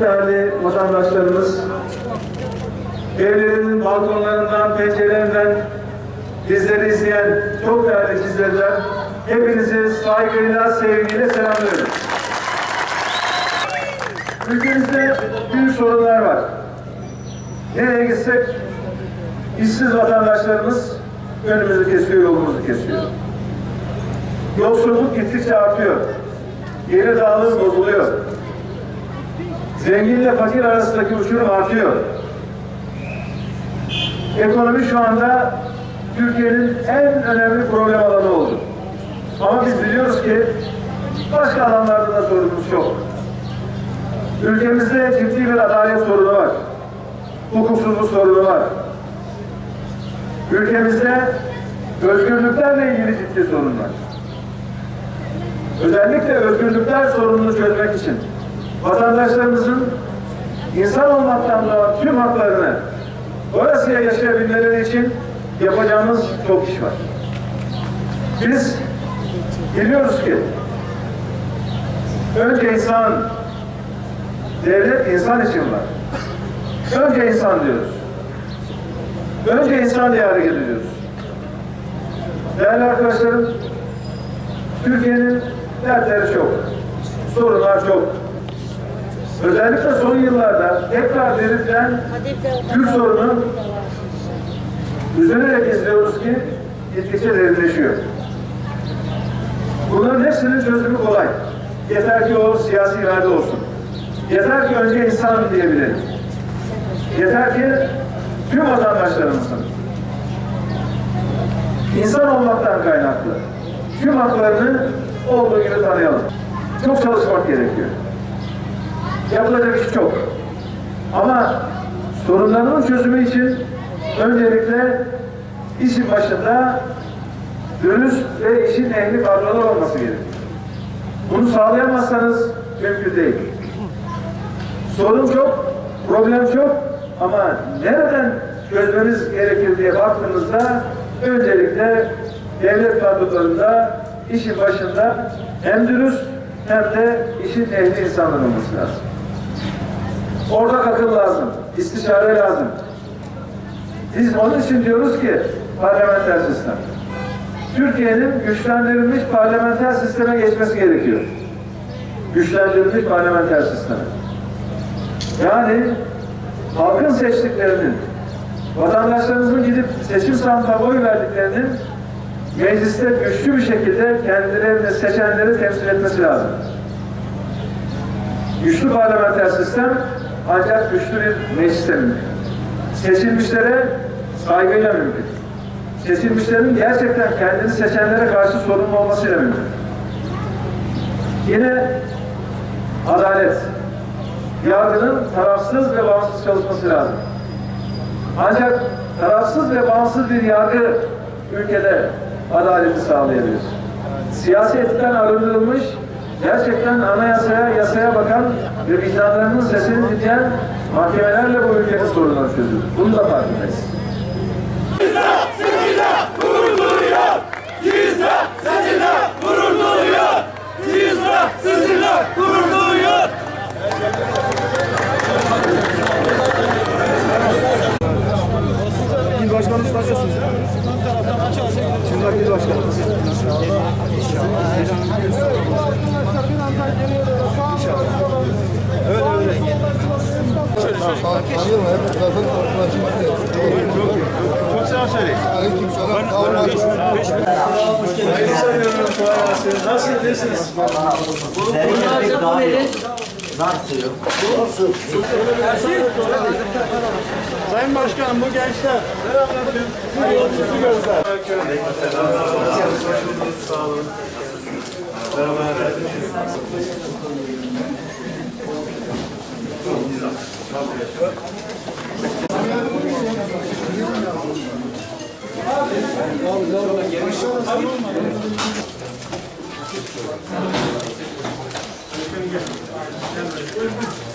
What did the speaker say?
değerli vatandaşlarımız, evlerinin balkonlarından, pencerelerinden bizleri izleyen çok değerli izleyiciler, hepinizi saygıyla, sevgiyle selamlıyorum. Ülkemizde büyük sorunlar var. Nereye gitsek işsiz vatandaşlarımız önümüzü kesiyor, yolumuzu kesiyor. Yoksulluk gittikçe artıyor. Geri dağılım bozuluyor. Zenginle fakir arasındaki uçurum artıyor. Ekonomi şu anda Türkiye'nin en önemli problem alanı oldu. Ama biz biliyoruz ki başka alanlarda da sorunumuz çok. Ülkemizde ciddi bir adalet sorunu var. Hukuksuzluk sorunu var. Ülkemizde özgürlüklerle ilgili ciddi sorun var. Özellikle özgürlükler sorununu çözmek için vatandaşlarımızın insan olmaktan doğan tüm haklarını orasıya yaşayabilmeleri için yapacağımız çok iş var. Biz biliyoruz ki önce insan, devlet insan için var. Önce insan diyoruz. Önce insan diye hareket ediyoruz. Değerli arkadaşlarım, Türkiye'nin dertleri çok, sorunlar çok. Özellikle son yıllarda tekrar belirtilen Kürt sorunu üzülerek izliyoruz ki gittikçe derinleşiyor. Bunların hepsinin çözümü kolay. Yeter ki o siyasi irade olsun. Yeter ki önce insan diyebilelim. Yeter ki tüm vatandaşlarımızın insan olmaktan kaynaklı tüm haklarını olduğu gibi tanıyalım. Çok çalışmak gerekiyor. Yapılacak iş çok. Ama sorunlarının çözümü için öncelikle işin başında dürüst ve işin ehli kadrolar olması gerekiyor. Bunu sağlayamazsanız mümkün değil. Sorun çok, problem çok ama nereden çözmemiz gerekir diye baktığımızda öncelikle devlet kadrolarında işin başında hem dürüst hem de işin ehli insanlar olması lazım. Ortak akıl lazım, istişare lazım. Biz onun için diyoruz ki parlamenter sistem. Türkiye'nin güçlendirilmiş parlamenter sisteme geçmesi gerekiyor. Güçlendirilmiş parlamenter sisteme. Yani halkın seçtiklerinin, vatandaşlarımızın gidip seçim sandığına oy verdiklerinin mecliste güçlü bir şekilde kendilerini seçenleri temsil etmesi lazım. Güçlü parlamenter sistem ancak güçlü bir mecliste mümkün. Seçilmişlere saygıyla mümkün. Seçilmişlerin gerçekten kendini seçenlere karşı sorumlu olmasıyla mümkün. Yine adalet. Yargının tarafsız ve bağımsız çalışması lazım. Ancak tarafsız ve bağımsız bir yargı ülkede adaleti sağlayabilir. Siyasetten arındırılmış, gerçekten anayasaya, yasaya bakan ve vicdanlarının sesini dinleyen mahkemelerle bu ülkenin sorunları çözülür. Bunu da farkındayız. İzle, sizinle gurur duyuyor. İzle, sizinle gurur duyuyor. İzle, sizinle gurur duyuyor. İl başkanımız tanıyorsunuz değil mi? Şimdi il başkanımız. Evet, öyle. Çok selam söyleyin. Nasıl değilsiniz? Sayın Başkanım, bu gençler yolcusu gözler. Sağ olun. Gel.